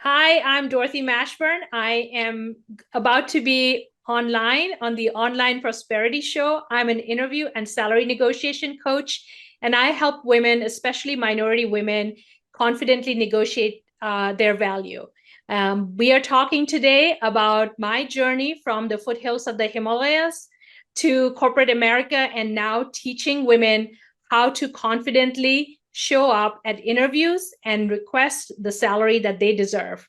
Hi, I'm Dorothy Mashburn. I am about to be online on the Online Prosperity Show. I'm an interview and salary negotiation coach, and I help women, especially minority women, confidently negotiate their value. We are talking today about my journey from the foothills of the Himalayas to corporate America and now teaching women how to confidently show up at interviews and request the salary that they deserve.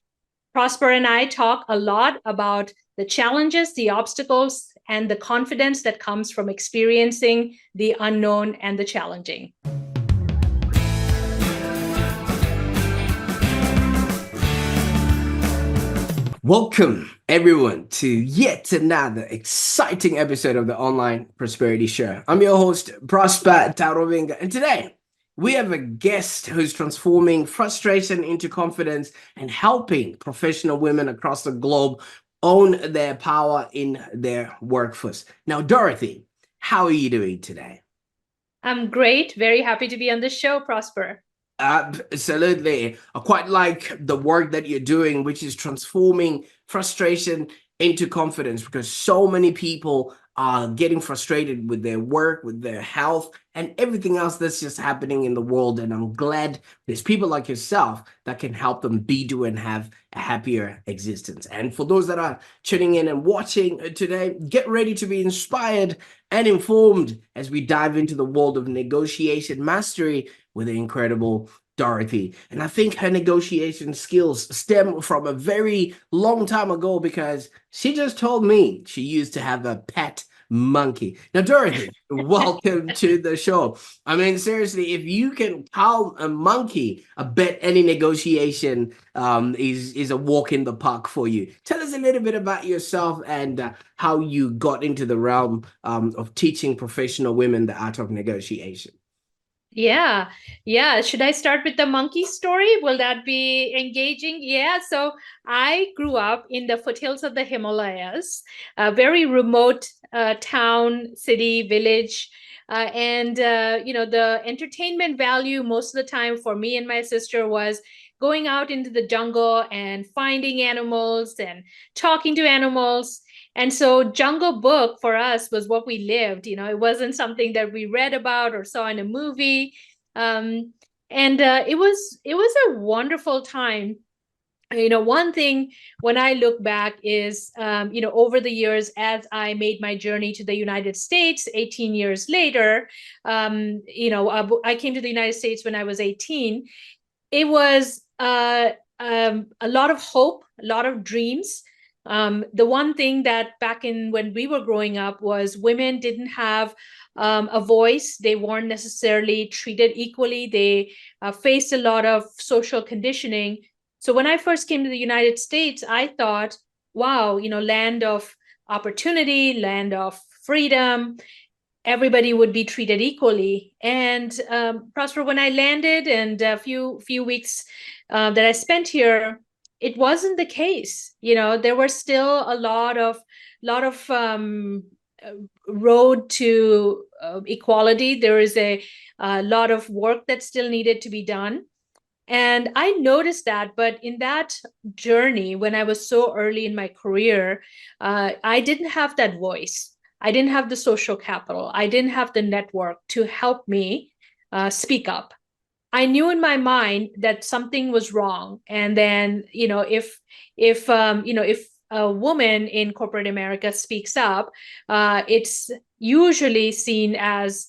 Prosper and I talk a lot about the challenges, the obstacles, and the confidence that comes from experiencing the unknown and the challenging. Welcome, everyone, to yet another exciting episode of the Online Prosperity Show. I'm your host, Prosper Tarovinga, and today we have a guest who's transforming frustration into confidence and helping professional women across the globe own their power in their workforce. Now, Dorothy, how are you doing today? I'm great. Very happy to be on the show, Prosper. Absolutely. I quite like the work that you're doing, which is transforming frustration into confidence, because so many people are getting frustrated with their work, with their health, and everything else that's just happening in the world. And I'm glad there's people like yourself that can help them do and have a happier existence. And for those that are tuning in and watching today, get ready to be inspired and informed as we dive into the world of negotiation mastery with the incredible Dorothy. And I think her negotiation skills stem from a very long time ago, because she just told me she used to have a pet monkey. Now, Dorothy, welcome to the show. I mean, seriously, if you can calm a monkey, I bet any negotiation is a walk in the park for you. Tell us a little bit about yourself and how you got into the realm of teaching professional women the art of negotiation. Yeah, yeah. Should I start with the monkey story? Will that be engaging? Yeah. So I grew up in the foothills of the Himalayas, a very remote town, city, village. The entertainment value most of the time for me and my sister was going out into the jungle and finding animals and talking to animals. And so Jungle Book for us was what we lived. It wasn't something that we read about or saw in a movie. It was a wonderful time. One thing when I look back is, over the years, as I made my journey to the United States 18 years later, I came to the United States when I was 18. It was a lot of hope, a lot of dreams. The one thing that back in when we were growing up was women didn't have a voice. They weren't necessarily treated equally. They faced a lot of social conditioning. So when I first came to the United States, I thought, wow, land of opportunity, land of freedom, everybody would be treated equally. And Prosper, when I landed and a few weeks that I spent here, it wasn't the case. There were still a lot of road to equality. There is a lot of work that still needed to be done. And I noticed that, but in that journey, when I was so early in my career, I didn't have that voice. I didn't have the social capital. I didn't have the network to help me speak up. I knew in my mind that something was wrong. And then, if a woman in corporate America speaks up, it's usually seen as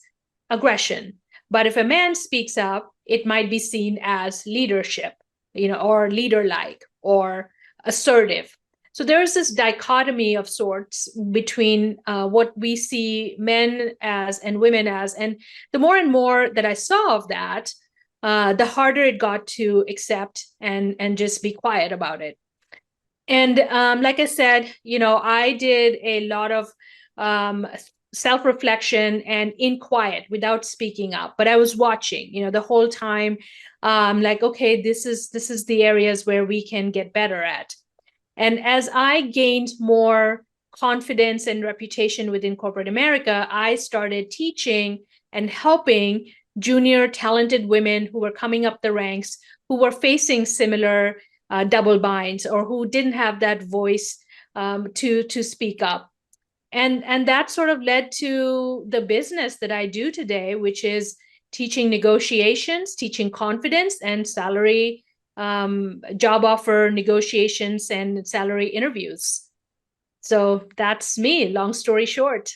aggression. But if a man speaks up, it might be seen as leadership, or leader-like or assertive. So there's this dichotomy of sorts between what we see men as and women as. And the more and more that I saw of that, the harder it got to accept and just be quiet about it. And like I said, I did a lot of um, self-reflection and in quiet without speaking up. But I was watching, the whole time, like, okay, this is the areas where we can get better at. And as I gained more confidence and reputation within corporate America, I started teaching and helping junior talented women who were coming up the ranks, who were facing similar double binds, or who didn't have that voice to speak up. And that sort of led to the business that I do today, which is teaching negotiations, teaching confidence, and salary, job offer negotiations and salary interviews. So that's me, long story short.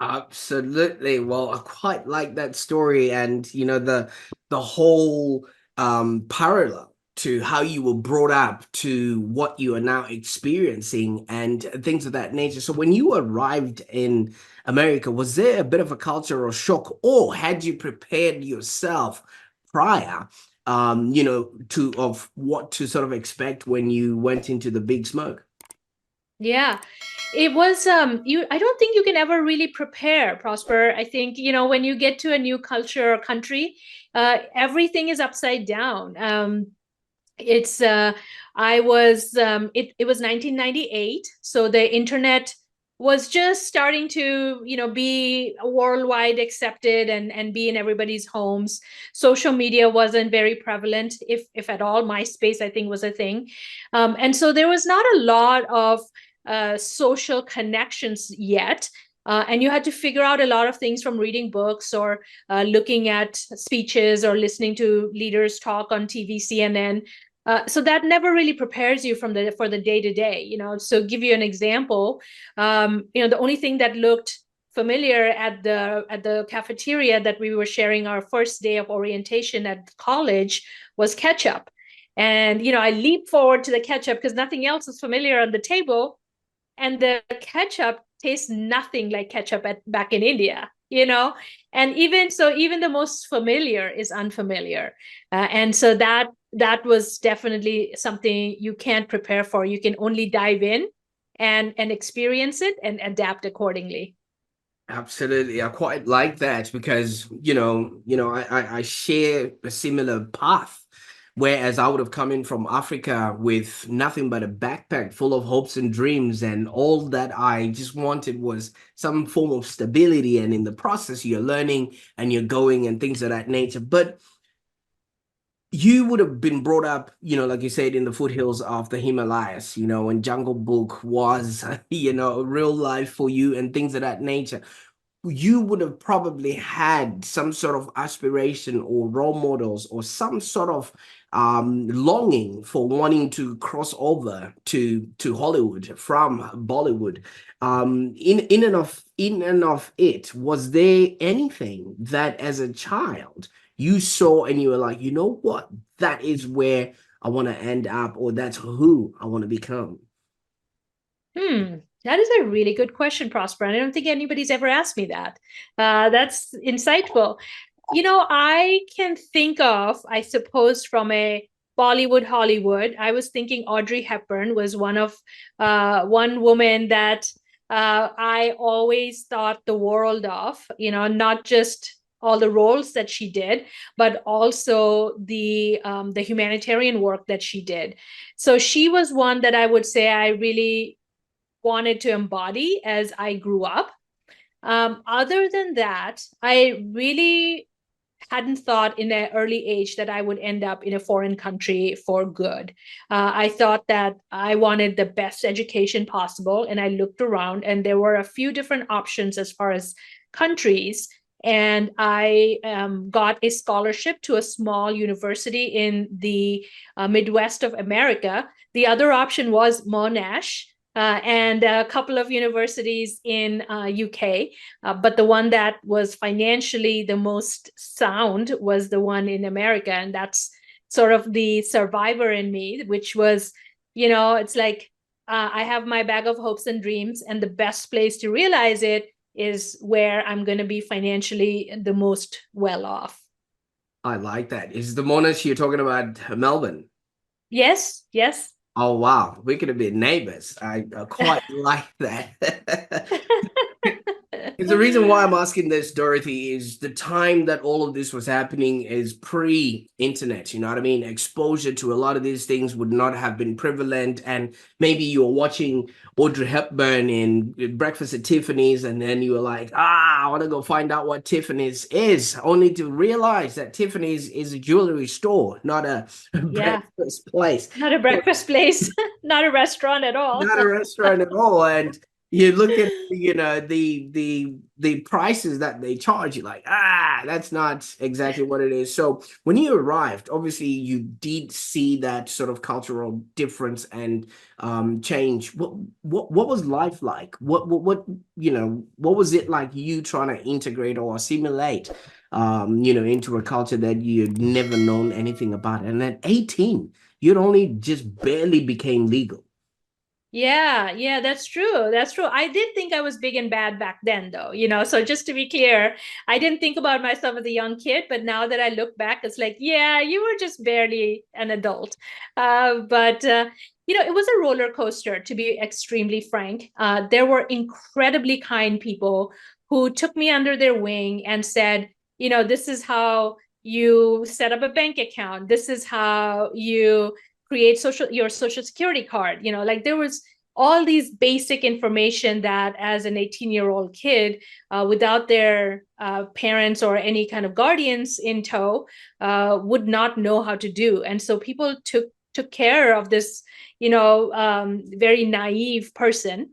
Absolutely. Well, I quite like that story, and the whole parallel to how you were brought up to what you are now experiencing and things of that nature. So when you arrived in America, was there a bit of a cultural shock, or had you prepared yourself prior, to of what to sort of expect when you went into the big smoke? Yeah, it was you I don't think you can ever really prepare, Prosper. I think, when you get to a new culture or country, everything is upside down. It's I was it was 1998, so the internet was just starting to, be worldwide accepted and be in everybody's homes. Social media wasn't very prevalent, if at all. MySpace, I think, was a thing. And so there was not a lot of social connections yet. And you had to figure out a lot of things from reading books, or looking at speeches, or listening to leaders talk on TV, CNN. So that never really prepares you for the day to day. So give you an example, the only thing that looked familiar at the cafeteria that we were sharing our first day of orientation at college was ketchup. And I leaped forward to the ketchup because nothing else was familiar on the table, and the ketchup tastes nothing like ketchup back in India. And even the most familiar is unfamiliar. And so that was definitely something you can't prepare for. You can only dive in and experience it and adapt accordingly. Absolutely. I quite like that because, I share a similar path. Whereas I would have come in from Africa with nothing but a backpack full of hopes and dreams, and all that I just wanted was some form of stability. And in the process, you're learning and you're going and things of that nature. But you would have been brought up, like you said, in the foothills of the Himalayas, and Jungle Book was, real life for you and things of that nature. You would have probably had some sort of aspiration or role models or some sort of longing for wanting to cross over to Hollywood from Bollywood. In and of it, was there anything that as a child you saw and you were like, you know what, that is where I want to end up, or that's who I want to become? That is a really good question, Prosper. And I don't think anybody's ever asked me that. That's insightful. I can think of, I suppose, from a Bollywood, Hollywood. I was thinking Audrey Hepburn was one woman that I always thought the world of. Not just all the roles that she did, but also the humanitarian work that she did. So she was one that I would say I really wanted to embody as I grew up. Other than that, I really hadn't thought in an early age that I would end up in a foreign country for good. I thought that I wanted the best education possible, and I looked around, and there were a few different options as far as countries. And I got a scholarship to a small university in the Midwest of America. The other option was Monash, and a couple of universities in UK. But the one that was financially the most sound was the one in America. And that's sort of the survivor in me, which was, it's like I have my bag of hopes and dreams, and the best place to realize it is where I'm going to be financially the most well off. I like that. Is the Monash you're talking about Melbourne? Yes, yes. Oh wow, we could have been neighbors. I quite like that. It's the reason why I'm asking this, Dorothy, is the time that all of this was happening is pre-internet. You know what I mean? Exposure to a lot of these things would not have been prevalent. And maybe you were watching Audrey Hepburn in Breakfast at Tiffany's, and then you were like, I want to go find out what Tiffany's is, only to realize that Tiffany's is a jewelry store, not a Yeah, breakfast place. not a breakfast place, not a restaurant at all. Not a restaurant at all. And you look at the prices that they charge, you're like, that's not exactly what it is. So when you arrived, obviously you did see that sort of cultural difference and change. What was life like? What what was it like, you trying to integrate or assimilate into a culture that you'd never known anything about? And at 18, you'd only just barely became legal. Yeah, that's true. That's true. I did think I was big and bad back then, though, So just to be clear, I didn't think about myself as a young kid, but now that I look back, it's like, yeah, you were just barely an adult. But it was a roller coaster, to be extremely frank. There were incredibly kind people who took me under their wing and said, this is how you set up a bank account. This is how you create your social security card. Like there was all these basic information that as an 18-year-old kid, without their parents or any kind of guardians in tow, would not know how to do. And so people took care of this very naive person.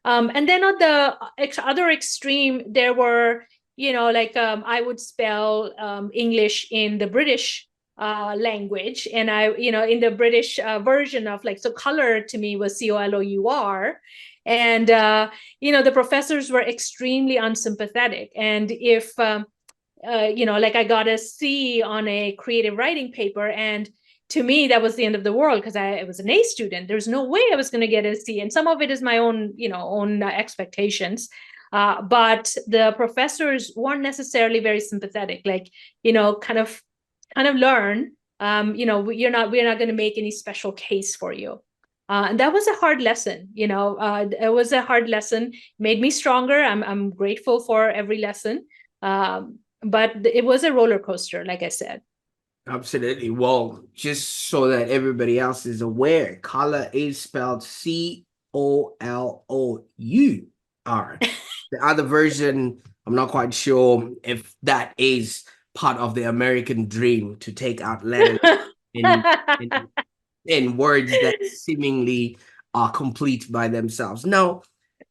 And then on the other extreme, there were I would spell English in the British language, and I in the British version of so color to me was COLOUR. And the professors were extremely unsympathetic, and if I got a C on a creative writing paper, and to me that was the end of the world because I was an A student. There's no way I was going to get a C, and some of it is my own expectations. But the professors weren't necessarily very sympathetic, kind of learn, we're not going to make any special case for you. And that was a hard lesson. It was a hard lesson, made me stronger. I'm grateful for every lesson. But it was a roller coaster, like I said. Absolutely. Well, just so that everybody else is aware, color is spelled COLOUR. The other version, I'm not quite sure if that is part of the American dream, to take out letters in, in, in words that seemingly are complete by themselves. Now,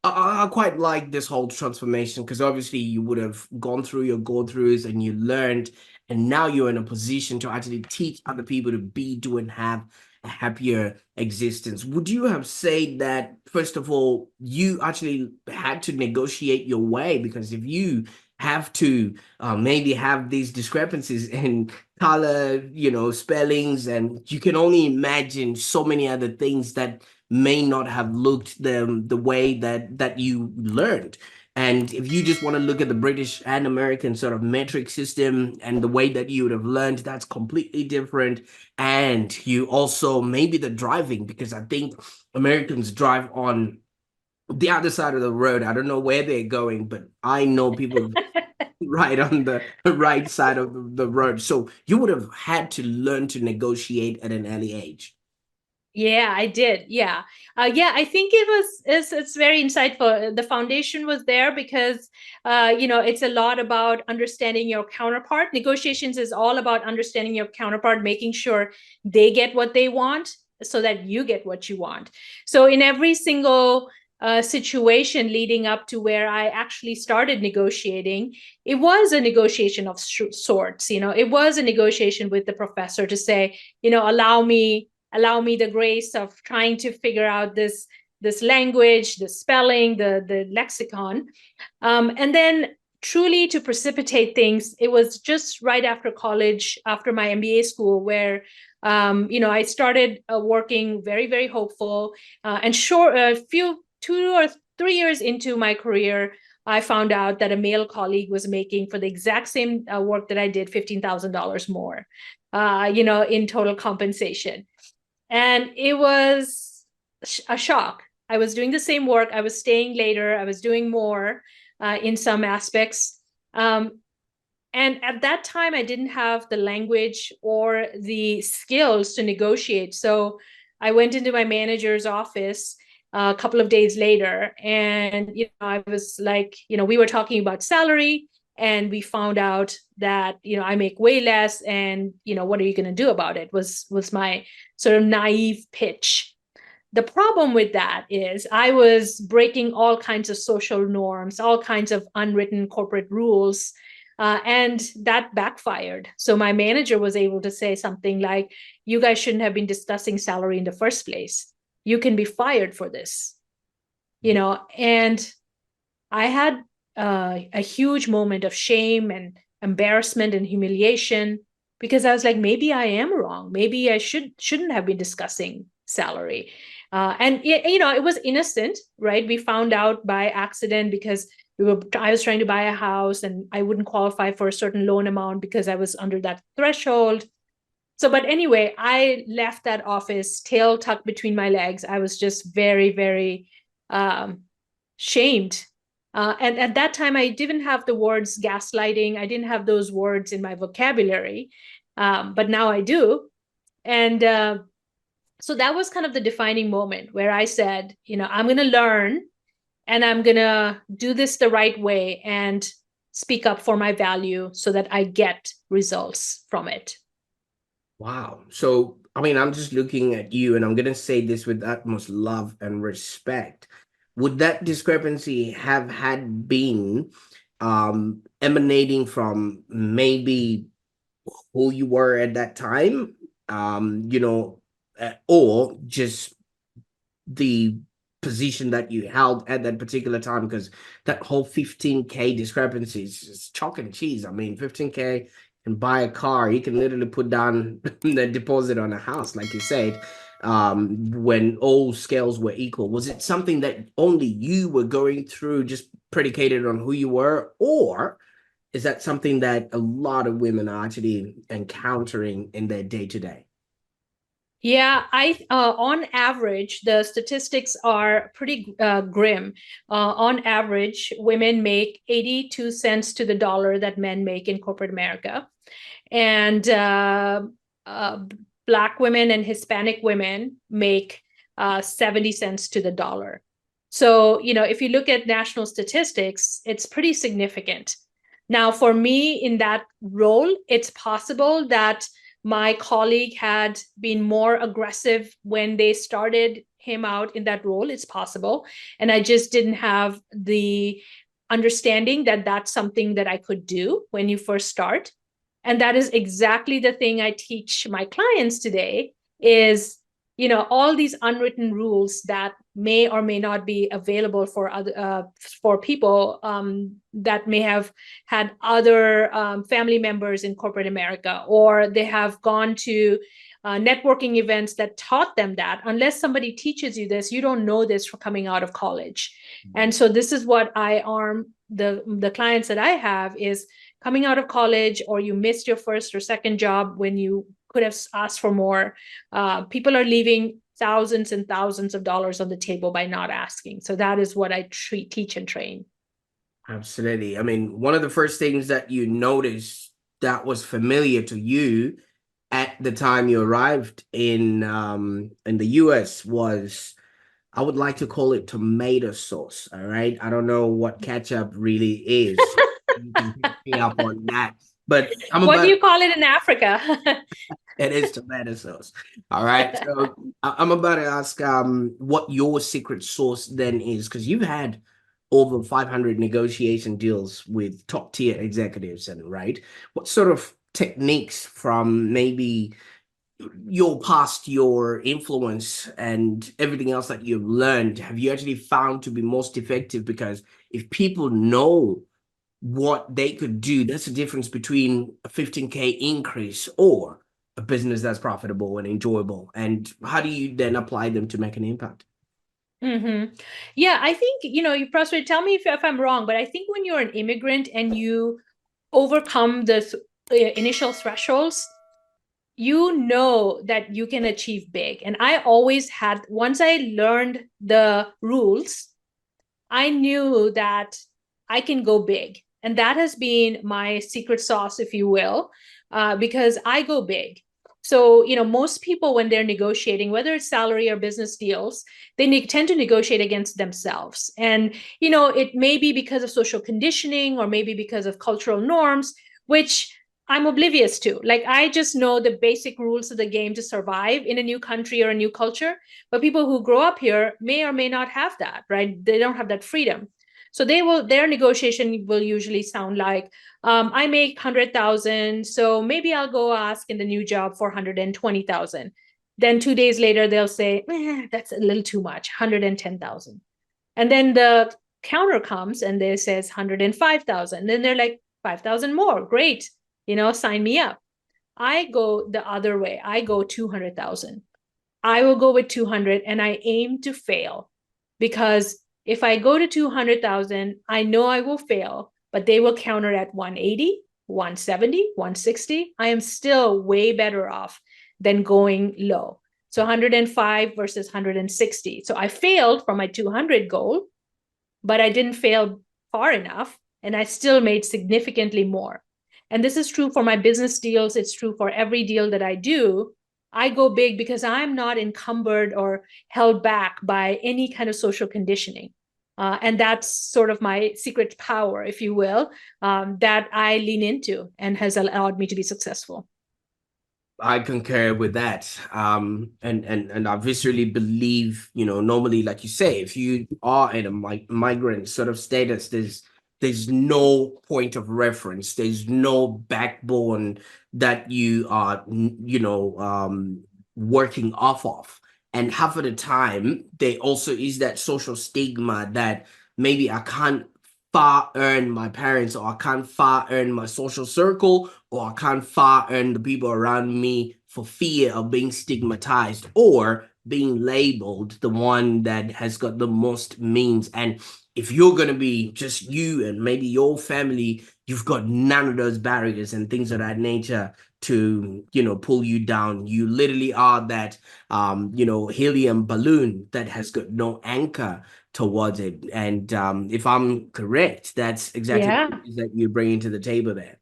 I quite like this whole transformation because obviously you would have gone through your go-throughs and you learned, and now you're in a position to actually teach other people to be, do, and have a happier existence. Would you have said that, first of all, you actually had to negotiate your way? Because if you have to maybe have these discrepancies in color, spellings, and you can only imagine so many other things that may not have looked the way that you learned. And if you just want to look at the British and American sort of metric system and the way that you would have learned, that's completely different. And you also maybe the driving, because I think Americans drive on the other side of the road. I don't know where they're going, but I know people right on the right side of the road. So you would have had to learn to negotiate at an early age. Yeah, I did. Yeah. I think it's very insightful. The foundation was there because, it's a lot about understanding your counterpart. Negotiations is all about understanding your counterpart, making sure they get what they want so that you get what you want. So in every single situation leading up to where I actually started negotiating, it was a negotiation of sorts. It was a negotiation with the professor to say, allow me the grace of trying to figure out this language, the spelling, the lexicon. And then truly to precipitate things, it was just right after college, after my MBA school, where I started working very, very hopeful. And a few 2 or 3 years into my career, I found out that a male colleague was making, for the exact same work that I did, $15,000 more, in total compensation. And it was a shock. I was doing the same work. I was staying later. I was doing more. in some aspects. And at that time, I didn't have the language or the skills to negotiate. So I went into my manager's office a couple of days later, and I was like, we were talking about salary, and we found out that I make way less, and what are you going to do about it? Was my sort of naive pitch. The problem with that is I was breaking all kinds of social norms, all kinds of unwritten corporate rules, and that backfired. So my manager was able to say something like, you guys shouldn't have been discussing salary in the first place. You can be fired for this, and I had a huge moment of shame and embarrassment and humiliation, because I was like, maybe I am wrong. Maybe I shouldn't have been discussing salary. And it was innocent, right? We found out by accident because I was trying to buy a house and I wouldn't qualify for a certain loan amount because I was under that threshold. So, but anyway, I left that office, tail tucked between my legs. I was just very, very shamed. And at that time, I didn't have the words gaslighting. I didn't have those words in my vocabulary, but now I do. And so that was kind of the defining moment where I said, I'm going to learn, and I'm going to do this the right way and speak up for my value so that I get results from it. Wow. So, I mean, I'm just looking at you, and I'm going to say this with utmost love and respect. Would that discrepancy have had been emanating from maybe who you were at that time, or just the position that you held at that particular time? Because that whole 15K discrepancy is just chalk and cheese. I mean, 15K can buy a car. You can literally put down the deposit on a house, like you said, when all scales were equal. Was it something that only you were going through, just predicated on who you were, or is that something that a lot of women are actually encountering in their day-to-day? Yeah, on average, the statistics are pretty grim. On average, women make 82 cents to the dollar that men make in corporate America. And Black women and Hispanic women make 70 cents to the dollar. So, if you look at national statistics, it's pretty significant. Now, for me in that role, it's possible that my colleague had been more aggressive when they started him out in that role. It's possible. And I just didn't have the understanding that that's something that I could do when you first start. And that is exactly the thing I teach my clients today is, all these unwritten rules that may or may not be available for people that may have had other family members in corporate America, or they have gone to networking events that taught them that. Unless somebody teaches you this, you don't know this for coming out of college. Mm-hmm. And so this is what I arm the clients that I have is coming out of college, or you missed your first or second job when you could have asked for more. People are leaving thousands and thousands of dollars on the table by not asking. So that is what I teach and train. Absolutely. I mean, one of the first things that you noticed that was familiar to you at the time you arrived in the US was, I would like to call it tomato sauce. All right. I don't know what ketchup really is. You can pick me up on that. But what do you call it in Africa? It is tomato sauce. All right. So I'm about to ask what your secret sauce then is, because you've had over 500 negotiation deals with top tier executives, and right? What sort of techniques from maybe your past, your influence, and everything else that you've learned have you actually found to be most effective? Because if people know what they could do, that's the difference between a 15K increase or a business that's profitable and enjoyable. And how do you then apply them to make an impact? Mm-hmm. Yeah, I think, you Prosper, tell me if I'm wrong, but I think when you're an immigrant and you overcome the initial thresholds, you know that you can achieve big. And I always had, once I learned the rules, I knew that I can go big. And that has been my secret sauce, if you will, because I go big. So, most people, when they're negotiating, whether it's salary or business deals, they tend to negotiate against themselves. And, it may be because of social conditioning or maybe because of cultural norms, which I'm oblivious to. Like, I just know the basic rules of the game to survive in a new country or a new culture. But people who grow up here may or may not have that, right? They don't have that freedom. So their negotiation will usually sound like, I make 100,000, so maybe I'll go ask in the new job for 120,000. Then 2 days later, they'll say, that's a little too much, 110,000. And then the counter comes and they says 105,000. Then they're like, 5,000 more, great, sign me up. I go the other way. I go 200,000. I will go with 200 and I aim to fail, because if I go to 200,000, I know I will fail, but they will counter at 180, 170, 160. I am still way better off than going low. So 105 versus 160. So I failed for my 200 goal, but I didn't fail far enough, and I still made significantly more. And this is true for my business deals. It's true for every deal that I do. I go big because I'm not encumbered or held back by any kind of social conditioning. And that's sort of my secret power, if you will, that I lean into and has allowed me to be successful. I concur with that. And I viscerally believe, normally, like you say, if you are in a migrant sort of status, there's no point of reference. There's no backbone that you are, working off of. And half of the time, there also is that social stigma that maybe I can't far earn my parents, or I can't far earn my social circle, or I can't far earn the people around me for fear of being stigmatized or being labeled the one that has got the most means. And if you're going to be just you and maybe your family, you've got none of those barriers and things of that nature to, pull you down. You literally are that, helium balloon that has got no anchor towards it. And if I'm correct, that's exactly Yeah, what it is that you bring into the table there.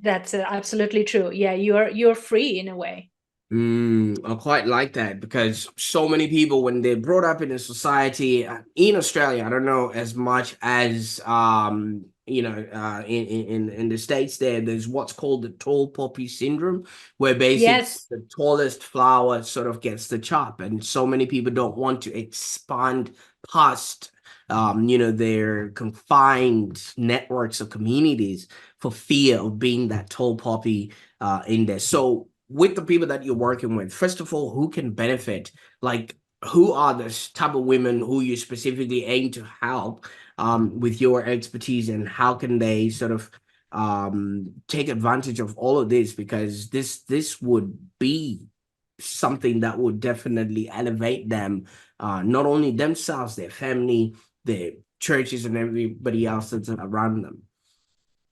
that's absolutely true. Yeah, you're free in a way. I quite like that, because so many people, when they're brought up in a society in Australia, I don't know as much as in the States, there's what's called the tall poppy syndrome, where basically Yes. the tallest flower sort of gets the chop, and so many people don't want to expand past their confined networks of communities for fear of being that tall poppy in there. So with the people that you're working with, first of all, who can benefit? Like, who are the type of women who you specifically aim to help with your expertise, and how can they sort of take advantage of all of this? Because this would be something that would definitely elevate them, not only themselves, their family, their churches, and everybody else that's around them.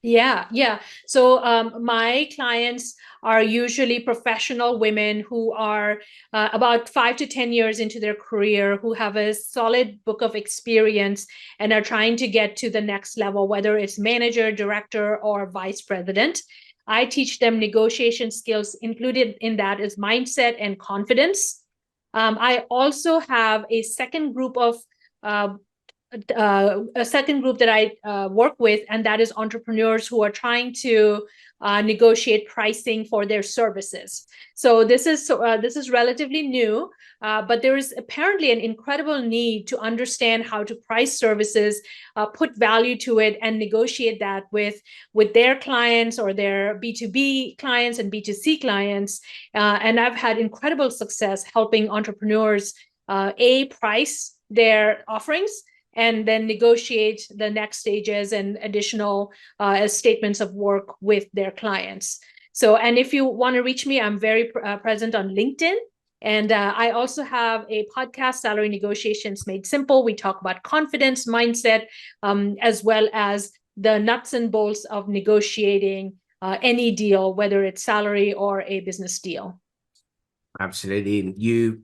Yeah, yeah. So my clients are usually professional women who are about 5 to 10 years into their career, who have a solid book of experience and are trying to get to the next level, whether it's manager, director, or vice president. I teach them negotiation skills. Included in that is mindset and confidence. I also have uh, a second group that I work with, and that is entrepreneurs who are trying to negotiate pricing for their services. So this is relatively new, but there is apparently an incredible need to understand how to price services, put value to it, and negotiate that with their clients or their B2B clients and B2C clients. And I've had incredible success helping entrepreneurs price their offerings and then negotiate the next stages and additional statements of work with their clients. So, and if you want to reach me, I'm very present on LinkedIn. And I also have a podcast, Salary Negotiations Made Simple. We talk about confidence, mindset, as well as the nuts and bolts of negotiating any deal, whether it's salary or a business deal. Absolutely. You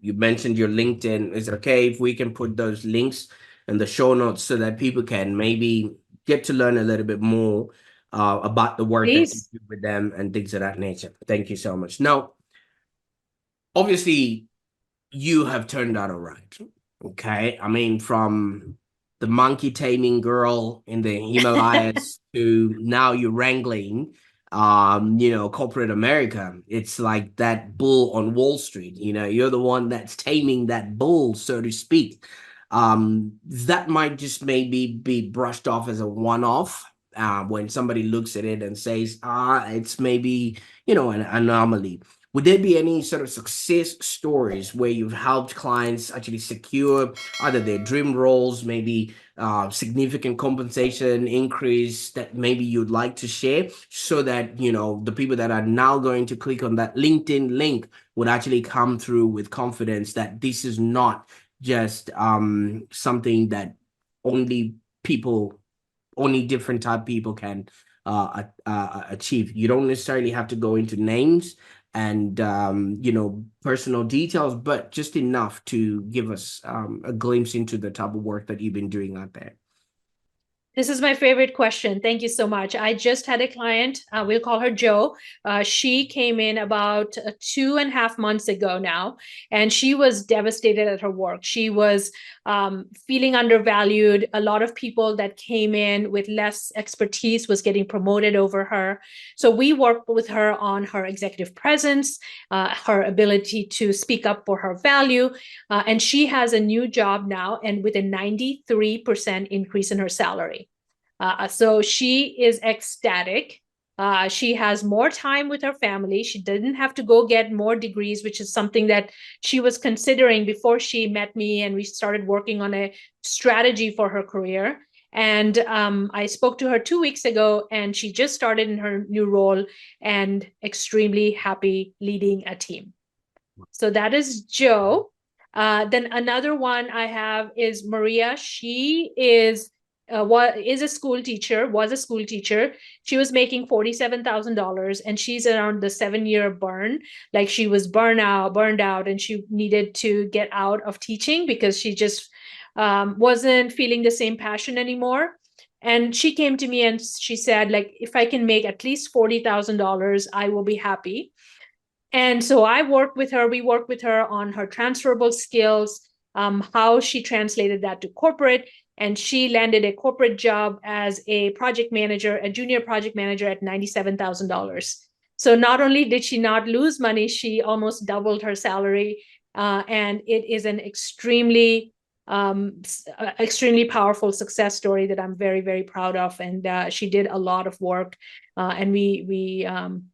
mentioned your LinkedIn. Is it okay if we can put those links in the show notes so that people can maybe get to learn a little bit more about the work that you Please. do with them and things of that nature. Thank you so much. Now, obviously, you have turned out all right. Okay. I mean, from the monkey taming girl in the Himalayas to now you're wrangling corporate America. It's like that bull on Wall Street. You're the one that's taming that bull, so to speak. That might just maybe be brushed off as a one-off when somebody looks at it and says, it's maybe, an anomaly. Would there be any sort of success stories where you've helped clients actually secure either their dream roles, maybe significant compensation increase that maybe you'd like to share, so that, the people that are now going to click on that LinkedIn link would actually come through with confidence that this is not just something that only different type people can achieve. You don't necessarily have to go into names and personal details, but just enough to give us a glimpse into the type of work that you've been doing out there. This is my favorite question. Thank you so much. I just had a client, we'll call her Joe. She came in about 2.5 months ago now, and she was devastated at her work. She was feeling undervalued. A lot of people that came in with less expertise was getting promoted over her. So we worked with her on her executive presence, her ability to speak up for her value. And she has a new job now, and with a 93% increase in her salary. So she is ecstatic. She has more time with her family. She didn't have to go get more degrees, which is something that she was considering before she met me, and we started working on a strategy for her career. And I spoke to her 2 weeks ago, and she just started in her new role and extremely happy leading a team. So that is Joe. Then another one I have is Maria. She is a school teacher, was a school teacher. She was making $47,000, and she's around the 7-year burn. Like, she was burned out, and she needed to get out of teaching because she just wasn't feeling the same passion anymore. And she came to me and she said, like, if I can make at least $40,000, I will be happy. And so we worked with her on her transferable skills, how she translated that to corporate. And she landed a corporate job as a project manager, a junior project manager at $97,000. So not only did she not lose money, she almost doubled her salary. And it is an extremely powerful success story that I'm very, very proud of. And she did a lot of work, and we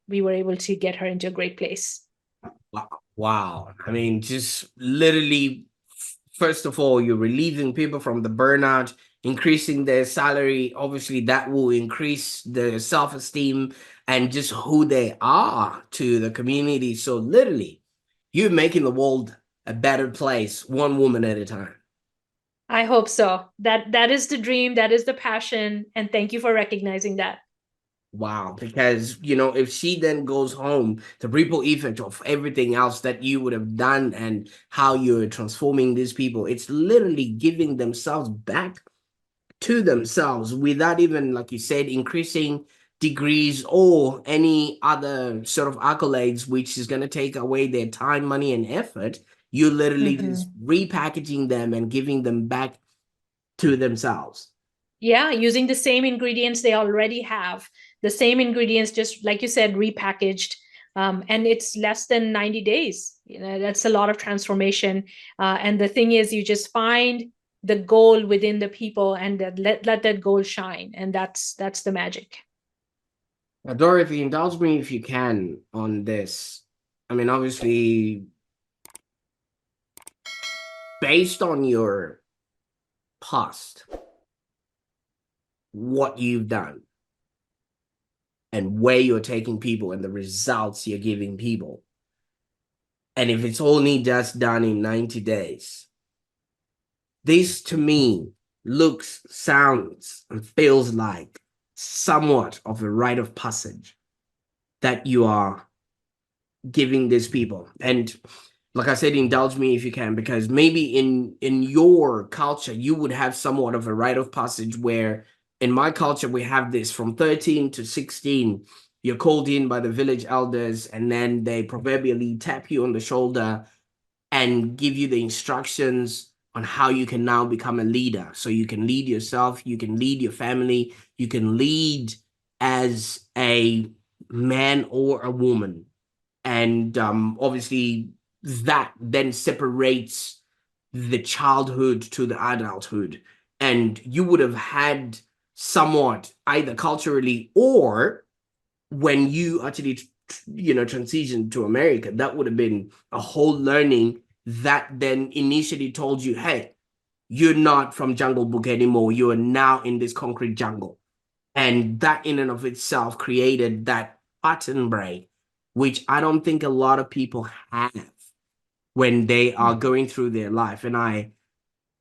were able to get her into a great place. Wow. I mean, just literally, first of all, you're relieving people from the burnout, increasing their salary. Obviously, that will increase their self-esteem and just who they are to the community. So literally, you're making the world a better place, one woman at a time. I hope so. That is the dream, that is the passion, and thank you for recognizing that. Wow, because if she then goes home, the ripple effect of everything else that you would have done and how you're transforming these people, it's literally giving themselves back to themselves without even, like you said, increasing degrees or any other sort of accolades, which is going to take away their time, money, and effort. You're literally just repackaging them and giving them back to themselves. Yeah, using the same ingredients they already have, the same ingredients, just like you said, repackaged. And it's less than 90 days. That's a lot of transformation. And the thing is, you just find the goal within the people and let that goal shine. And that's the magic. Now, Dorothy, indulge me if you can on this. I mean, obviously, based on your past, what you've done, and where you're taking people and the results you're giving people, and if it's only just done in 90 days, this to me looks, sounds, and feels like somewhat of a rite of passage that you are giving these people. And like I said, indulge me if you can, because maybe in your culture, you would have somewhat of a rite of passage where in my culture, we have this from 13 to 16. You're called in by the village elders, and then they proverbially tap you on the shoulder and give you the instructions on how you can now become a leader. So you can lead yourself, you can lead your family, you can lead as a man or a woman. And obviously, that then separates the childhood to the adulthood. And you would have had somewhat either culturally or when you actually transitioned to America, that would have been a whole learning that then initially told you, hey, you're not from Jungle Book anymore, you are now in this concrete jungle. And that in and of itself created that pattern break, which I don't think a lot of people have when they are going through their life. And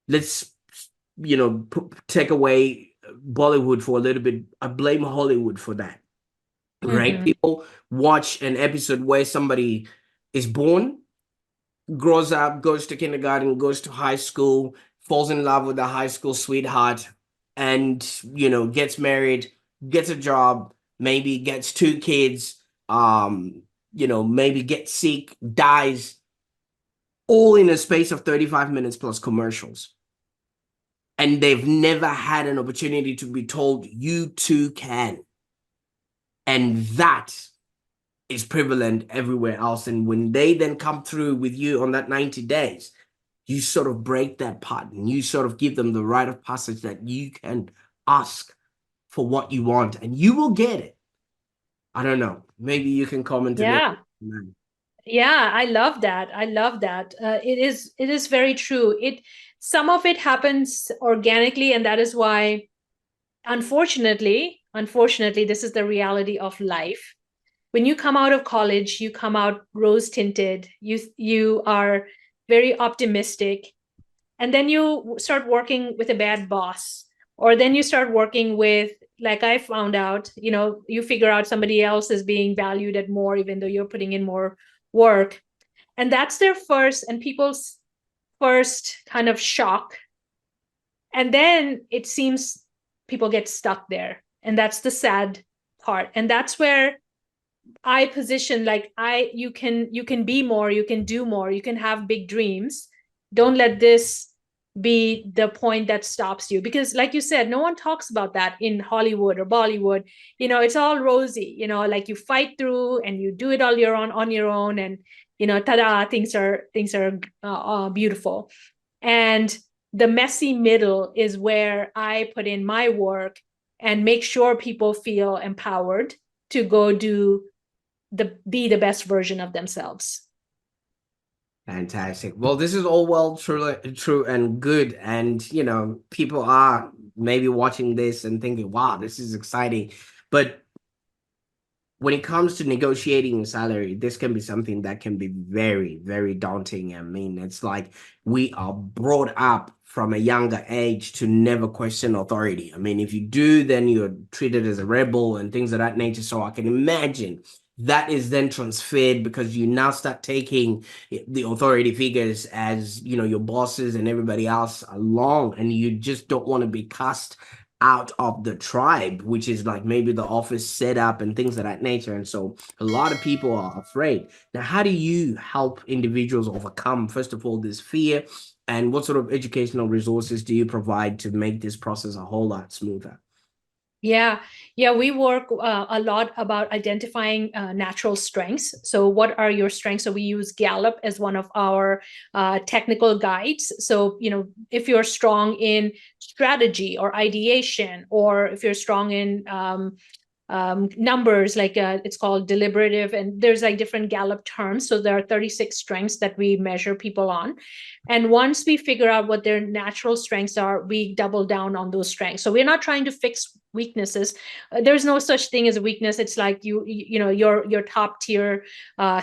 let's take away Bollywood for a little bit. I blame Hollywood for that, right? People watch an episode where somebody is born, grows up, goes to kindergarten, goes to high school, falls in love with a high school sweetheart, and gets married, gets a job, maybe gets two kids, maybe gets sick, dies, all in a space of 35 minutes plus commercials. And they've never had an opportunity to be told, you too can. And that is prevalent everywhere else. And when they then come through with you on that 90 days, you sort of break that pattern. You sort of give them the rite of passage that you can ask for what you want and you will get it. I don't know. Maybe you can comment a little. Yeah, I love that. I love that. It is very true. Some of it happens organically, and that is why, unfortunately, this is the reality of life. When you come out of college, you come out rose tinted. You are very optimistic, and then you start working with a bad boss, or then you start working with, like I found out, you figure out somebody else is being valued at more, even though you're putting in more work. And that's their people's first kind of shock. And then it seems people get stuck there. And that's the sad part. And that's where I position, like, you can be more, you can do more, you can have big dreams. Don't let this be the point that stops you, because like you said, no one talks about that in Hollywood or Bollywood. It's all rosy, like you fight through and you do it all on your own, and tada, things are beautiful. And the messy middle is where I put in my work and make sure people feel empowered to go be the best version of themselves. Fantastic. Well, this is all well, true and good. And, people are maybe watching this and thinking, wow, this is exciting. But when it comes to negotiating a salary, this can be something that can be very, very daunting. I mean, it's like we are brought up from a younger age to never question authority. I mean, if you do, then you're treated as a rebel and things of that nature. So I can imagine that is then transferred because you now start taking the authority figures as, your bosses and everybody else along, and you just don't want to be cast out of the tribe, which is like maybe the office setup and things of that nature. And so a lot of people are afraid. Now, how do you help individuals overcome, first of all, this fear? And what sort of educational resources do you provide to make this process a whole lot smoother? Yeah, we work a lot about identifying natural strengths. So what are your strengths? So we use Gallup as one of our technical guides. So, if you're strong in strategy or ideation, or if you're strong in numbers, like it's called deliberative, and there's like different Gallup terms. So there are 36 strengths that we measure people on. And once we figure out what their natural strengths are, we double down on those strengths. So we're not trying to fix weaknesses. There's no such thing as a weakness. It's like your top tier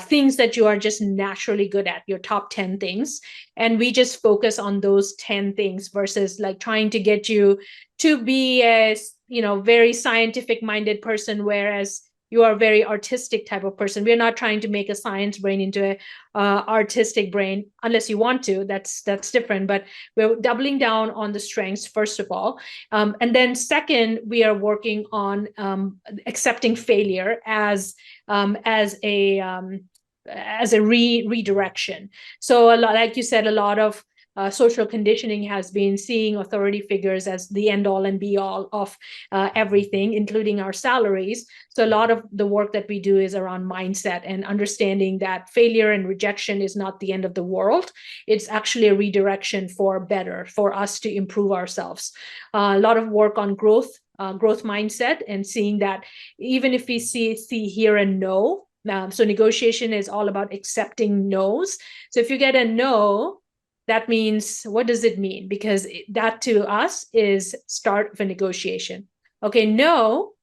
things that you are just naturally good at, your top 10 things. And we just focus on those 10 things versus like trying to get you to be a very scientific minded person, whereas you are a very artistic type of person. We're not trying to make a science brain into a artistic brain, unless you want to. That's different. But we're doubling down on the strengths first of all, and then second, we are working on accepting failure as a redirection. So a lot, like you said, a lot of social conditioning has been seeing authority figures as the end all and be all of everything, including our salaries. So a lot of the work that we do is around mindset and understanding that failure and rejection is not the end of the world. It's actually a redirection for better, for us to improve ourselves. A lot of work on growth mindset, and seeing that even if we see, hear, and know. So negotiation is all about accepting no's. So if you get a no, that means, what does it mean? Because that to us is start of a negotiation. Okay, no,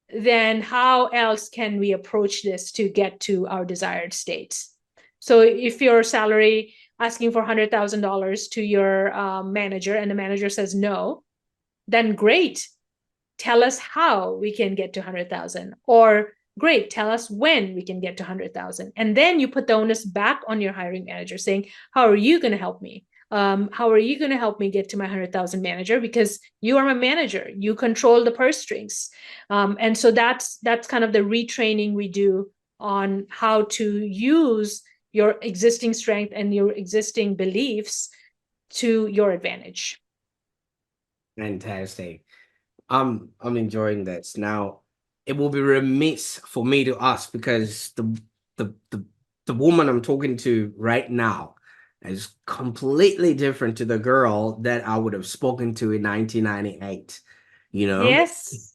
then how else can we approach this to get to our desired states? So if your salary asking for $100,000 to your manager and the manager says no, then great. Tell us how we can get to 100,000, or great, tell us when we can get to 100,000. And then you put the onus back on your hiring manager saying, how are you going to help me? How are you going to help me get to my 100,000 manager? Because you are my manager, you control the purse strings. And so that's kind of the retraining we do on how to use your existing strength and your existing beliefs to your advantage. Fantastic. I'm enjoying this. Now, it will be remiss for me to ask, because the woman I'm talking to right now is completely different to the girl that I would have spoken to in 1998. You know, Yes.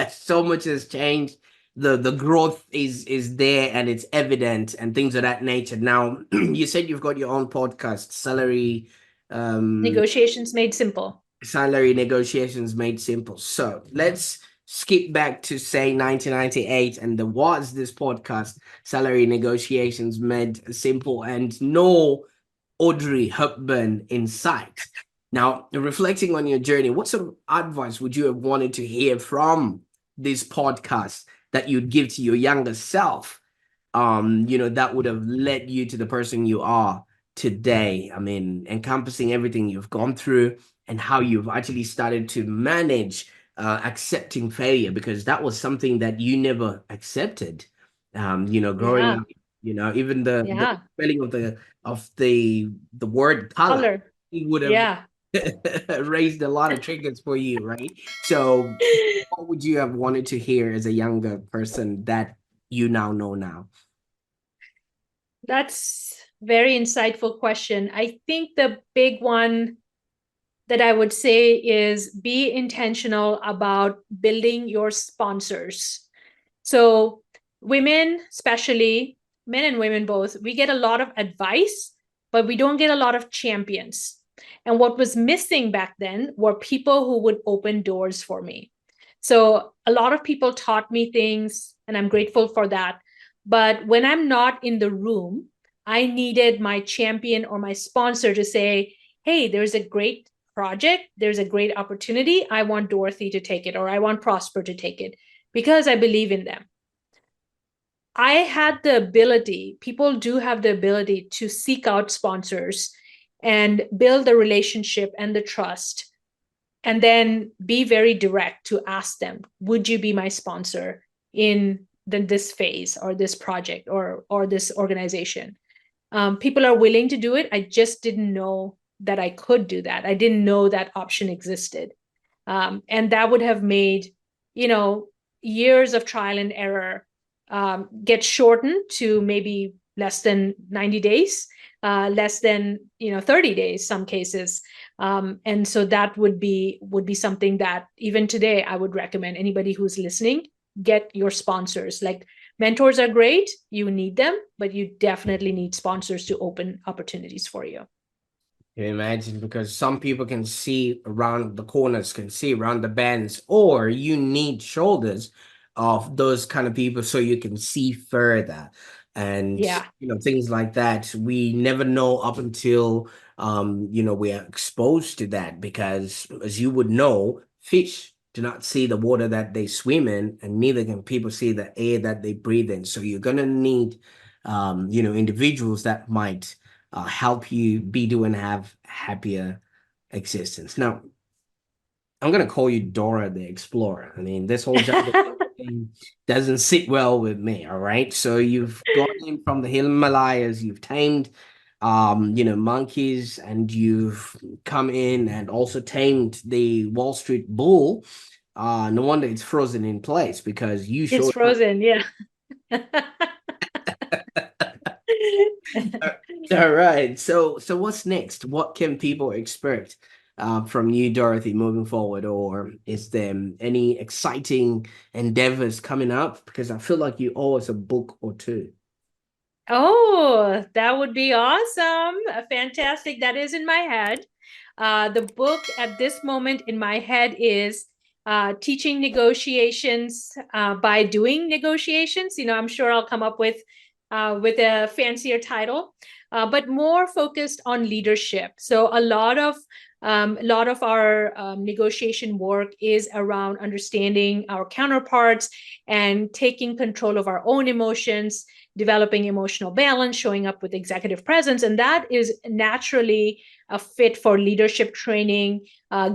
so much has changed. The growth is there, and it's evident, and things of that nature. Now, you said you've got your own podcast, Negotiations Made Simple. Salary Negotiations Made Simple. So let's skip back to, say, 1998, and there was this podcast, Salary Negotiations Made Simple, and no Audrey Hepburn in sight. Now, reflecting on your journey, what sort of advice would you have wanted to hear from this podcast that you'd give to your younger self? That would have led you to the person you are today. I mean, encompassing everything you've gone through and how you've actually started to manage accepting failure, because that was something that you never accepted. Growing up, even the spelling of the word color would have raised a lot of triggers for you, right? So what would you have wanted to hear as a younger person that you now know now? That's very insightful question. I think the big one that I would say is be intentional about building your sponsors. So women, especially men and women both, we get a lot of advice, but we don't get a lot of champions. And what was missing back then were people who would open doors for me. So a lot of people taught me things, and I'm grateful for that. But when I'm not in the room, I needed my champion or my sponsor to say, hey, there's a great project, there's a great opportunity. I want Dorothy to take it, or I want Prosper to take it, because I believe in them. I had the ability, people do have the ability to seek out sponsors and build the relationship and the trust, and then be very direct to ask them, would you be my sponsor in this phase or this project or this organization? People are willing to do it. I just didn't know that I could do that. I didn't know that option existed. And that would have made, years of trial and error get shortened to maybe less than 90 days, less than 30 days, some cases. And so that would be something that even today I would recommend anybody who's listening, get your sponsors. Like, mentors are great, you need them, but you definitely need sponsors to open opportunities for you. Can you imagine? Because some people can see around the corners, can see around the bends, or you need shoulders of those kind of people so you can see further. And things like that, we never know up until we are exposed to that, because as you would know, fish do not see the water that they swim in, and neither can people see the air that they breathe in. So you're gonna need, individuals that might help you be, do, and have happier existence. Now, I'm gonna call you Dora the Explorer. I mean, this whole jungle thing doesn't sit well with me. All right, so you've gone in from the Himalayas, you've tamed, monkeys, and you've come in and also tamed the Wall Street bull. No wonder it's frozen in place because you It's showed up. frozen, yeah. All right. So what's next? What can people expect from you, Dorothy, moving forward? Or is there any exciting endeavors coming up? Because I feel like you owe us a book or two. Oh, that would be awesome. Fantastic. That is in my head. The book at this moment in my head is Teaching Negotiations by Doing Negotiations. I'm sure I'll come up with a fancier title, but more focused on leadership. So a lot of our negotiation work is around understanding our counterparts and taking control of our own emotions, developing emotional balance, showing up with executive presence. And that is naturally a fit for leadership training,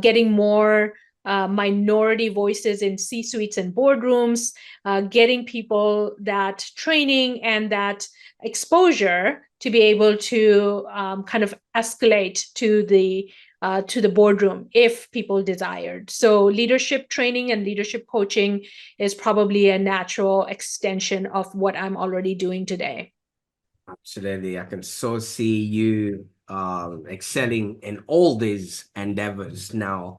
getting more minority voices in C-suites and boardrooms, getting people that training and that exposure to be able to kind of escalate to the boardroom if people desired. So leadership training and leadership coaching is probably a natural extension of what I'm already doing today. Absolutely. I can so see you excelling in all these endeavors now.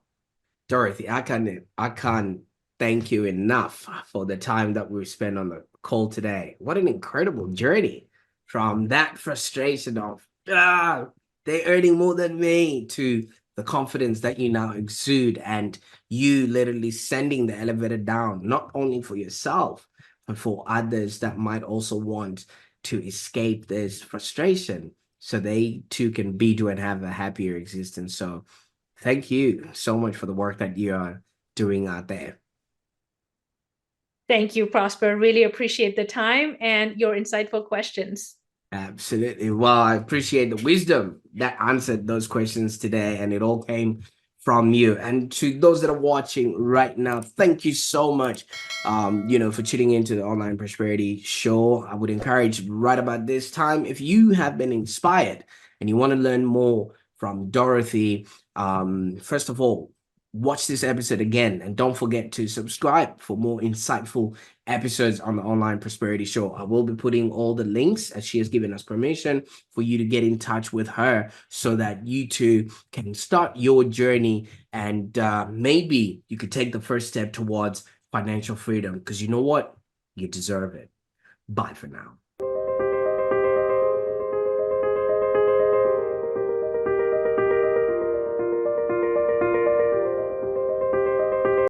Dorothy, I can't thank you enough for the time that we spent on the call today. What an incredible journey from that frustration of they're earning more than me to the confidence that you now exude, and you literally sending the elevator down, not only for yourself, but for others that might also want to escape this frustration so they too can be, do, and have a happier existence. So thank you so much for the work that you are doing out there. Thank you, Prosper. Really appreciate the time and your insightful questions. Absolutely. Well, I appreciate the wisdom that answered those questions today, and it all came from you. And to those that are watching right now, thank you so much, for tuning into the Online Prosperity Show. I would encourage right about this time, if you have been inspired and you want to learn more from Dorothy, first of all, watch this episode again, and don't forget to subscribe for more insightful episodes on the Online Prosperity Show. I will be putting all the links, as she has given us permission, for you to get in touch with her so that you too can start your journey, and maybe you could take the first step towards financial freedom, because you know what? You deserve it. Bye for now.